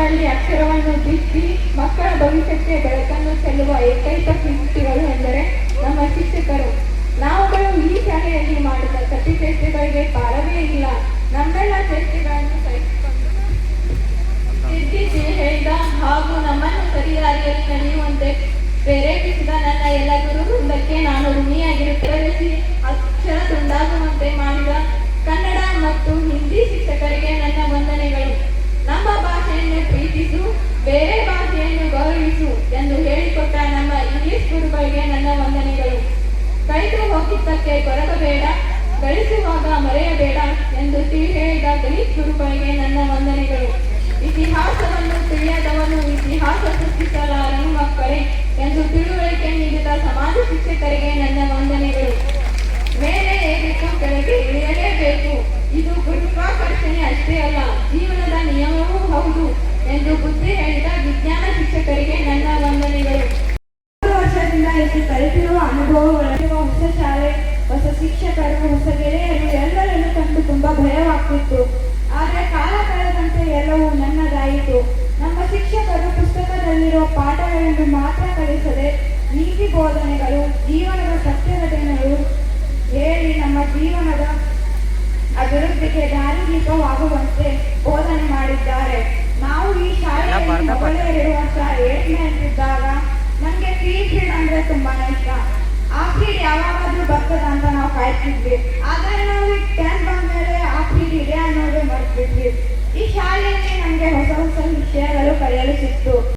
ಮನಸ್ಸಿನಲ್ಲಿ ಅಕ್ಷರವನ್ನು ಬಿತ್ತಿ ಮಕ್ಕಳ ಭವಿಷ್ಯಕ್ಕೆ ಬೆಳಕನ್ನು ಚೆಲ್ಲುವ ಏಕೈಕ ಕೀರ್ತಿಗಳು ಎಂದರೆ ನಮ್ಮ ಶಿಕ್ಷಕರು. ನಾವುಗಳು ಈ ಶಾಲೆಯಲ್ಲಿ ಮಾಡಿದ ಸತಿ ಚೇಷ್ಟೆಗಳಿಗೆ ಪಾರವೇ ಇಲ್ಲ. ನಮ್ಮೆಲ್ಲ ಚೇಷ್ಟೆಗಳನ್ನು ಸಹಿಸಿಕೊಂಡು ತಿದ್ದಿ ಹೇಳಿದ ಹಾಗೂ ನಮ್ಮನ್ನು ಸರಿದಾರಿಯಲ್ಲಿ ನಡೆಯುವಂತೆ ಪ್ರೇರೇಪಿಸಿದ ನನ್ನ ಎಲ್ಲ ಗುರು ವೃಂದಕ್ಕೆ ನಾನು ಋಣಿಯಾಗಿರುತ್ತೇನೆ. ಅಕ್ಷರ ತುಂಡಾಗುವಂತೆ ಮಾಡಿದ ಕನ್ನಡ ಮತ್ತು ಹಿಂದಿ ಶಿಕ್ಷಕರಿಗೆ ನನ್ನ ವಂದನೆಗಳು. ನಮ್ಮ ಭಾಷೆಯನ್ನು ಪ್ರೀತಿಸು, ಬೇರೆ ಭಾಷೆಯನ್ನು ಗೌರವಿಸು ಎಂದು ಹೇಳಿಕೊಟ್ಟ ನಮ್ಮ ಇಂಗ್ಲಿಷ್ ಗುರುಗಳಿಗೆ ನನ್ನ ವಂದನೆಗಳು. ಕಳೆದು ಹೋಗಿದ್ದಕ್ಕೆ ಕೊರಗಬೇಡ, ಗಳಿಸುವಾಗ ಮರೆಯಬೇಡ ಎಂದು ತಿಳಿ ಹೇಳಿದ ಗಣಿತ ಗುರುಗಳಿಗೆ ನನ್ನ ವಂದನೆಗಳು. ಇತಿಹಾಸವನ್ನು ತಿಳಿಯದವನು ಇತಿಹಾಸ ಸೃಷ್ಟಿಸಲಾರನು ಮಕ್ಕಳೇ ಎಂದು ತಿಳುವಳಿಕೆ ನೀಡಿದ ಸಮಾಜ ಶಿಕ್ಷಕರಿಗೆ ನನ್ನ ವಂದನೆಗಳು. ಮೇಲೆ ಏರಿತು ಕೆಳಗೆ ಇಳಿಯಲೇಬೇಕು, ಇದು ಗುರುತ್ವಾಕರ್ಷಣೆ ಅಷ್ಟೇ ಅಲ್ಲ, ಜೀವನದ ನಿಯಮವೂ ಹೌದು ಎಂದು ಬುದ್ಧಿ ಹೇಳಿದ ವಿಜ್ಞಾನ ಶಿಕ್ಷಕರಿಗೆ ನನ್ನ ವಂದನೆಗಳು. 3 ವರ್ಷದಿಂದ ಇಲ್ಲಿ ಕಲಿತಿರುವ ಅನುಭವಗಳಿರುವ ಹೊಸ ಶಾಲೆ, ಹೊಸ ಶಿಕ್ಷಕರು, ಹೊಸ ಗೆಳೆಯರು ಎಲ್ಲರನ್ನು ಕಂಡು ತುಂಬಾ ಭಯವಾಗ್ತಿತ್ತು. ಆದರೆ ಕಾಲ ಕಳೆದಂತೆ ಎಲ್ಲವೂ ನನ್ನದಾಯಿತು. ನಮ್ಮ ಶಿಕ್ಷಕರು ಪುಸ್ತಕದಲ್ಲಿರುವ ಪಾಠಗಳನ್ನು ಮಾತ್ರ ಕಲಿಸದೆ ನೀತಿ ಬೋಧನೆಗಳು, ಜೀವನದ ಸತ್ಯಘಟನೆಗಳು ಹೇಳಿ ನಮ್ಮ ಜೀವನದ ಅಭಿವೃದ್ಧಿಗೆ ದಾರಿದೀಪವಾಗುವಂತೆ ಬೋಧನೆ ಮಾಡಿದ್ದಾರೆ. ನಾವು ಈ ಶಾಲೆಯಲ್ಲಿ ಮೊದಲೇ 2 ವರ್ಷ 8ನೇ ಅಂತಿದ್ದಾಗ ನನಗೆ ಪೀರಿಯಡ್ ಅಂದ್ರೆ ತುಂಬಾನೇ ಇಷ್ಟ. ಆ ಪೀರಿಯಡ್ ಯಾವಾಗಾದ್ರೂ ಬರ್ತದ ಅಂತ ನಾವು ಕಾಯ್ತಿದ್ವಿ. ಆದರೆ ನಾವು 10 ಬಂದ್ಮೇಲೆ ಆ ಪೀರಿಯಡ್ ಇದೆ ಅನ್ನೋದೇ ಮರ್ತ್ಬಿಟ್ವಿ. ಈ ಶಾಲೆಯಲ್ಲಿ ನಮಗೆ ಹೊಸ ಹೊಸ ವಿಷಯಗಳು ಕಲಿಯಲು ಸಿಕ್ತು.